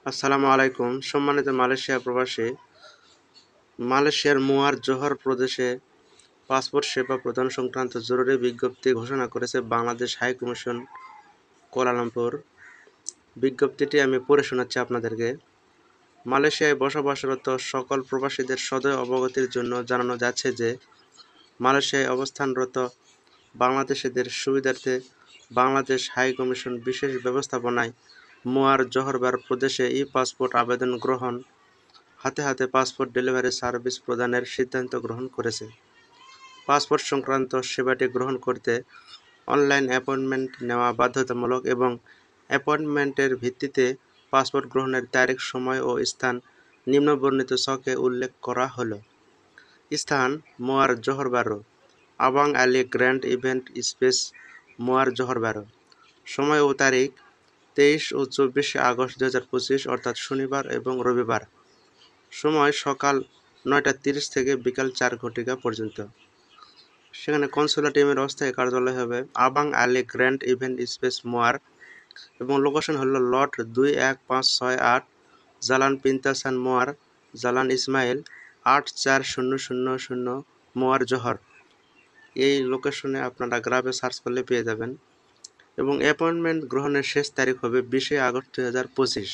আসসালামু আলাইকুম। সম্মানিত মালয়েশিয়া প্রবাসী, মালয়েশিয়ার মুয়ার জোহর প্রদেশে পাসপোর্ট সেবা প্রদান সংক্রান্ত জরুরি বিজ্ঞপ্তি ঘোষণা করেছে বাংলাদেশ হাই কমিশন কুয়ালালামপুর। বিজ্ঞপ্তিটি আমি পড়ে শোনাচ্ছি আপনাদেরকে। মালয়েশিয়ায় বসবাসরত সকল প্রবাসীদের সদয় অবগতির জন্য জানানো যাচ্ছে যে মালয়েশিয়ায় অবস্থানরত বাংলাদেশিদের সুবিধার্থে বাংলাদেশ হাই কমিশন বিশেষ ব্যবস্থাপনায় মুয়ার জোহরবার প্রদেশে ই-পাসপোর্ট আবেদন গ্রহণ হাতে হাতে পাসপোর্ট ডেলিভারি সার্ভিস প্রদানের সিদ্ধান্ত গ্রহণ করেছে। পাসপোর্ট সংক্রান্ত সেবাটি গ্রহণ করতে অনলাইন অ্যাপয়েন্টমেন্ট নেওয়া বাধ্যতামূলক এবং অ্যাপয়েন্টমেন্টের ভিত্তিতে পাসপোর্ট গ্রহণের তারিখ, সময় ও স্থান নিম্নবর্ণিত ছকে উল্লেখ করা হলো। স্থান: মুয়ার জোহর বারো, আবাং আলী গ্র্যান্ড ইভেন্ট স্পেস, মুয়ার জোহর বারো। সময় ও তারিখ: 23 ও 24 আগস্ট 2025 অর্থাৎ শনিবার এবং রবিবার। সময়: সকাল 9:30 থেকে বিকাল 4 পর্যন্ত। সেখানে কনসুলা টিমের অস্থায়ী কার্যালয় হবে আবাং আলী গ্র্যান্ড ইভেন্ট স্পেস, মুয়ার, এবং লোকেশন হলো লট 21568, জালান পিন্তাসান মুয়ার, জালান ইসমাইল 84000, মুয়ার জোহর। এই লোকেশনে আপনারা গ্রাফে সার্চ করলে পেয়ে যাবেন। এবং অ্যাপয়েন্টমেন্ট গ্রহণের শেষ তারিখ হবে 20 আগস্ট 2025।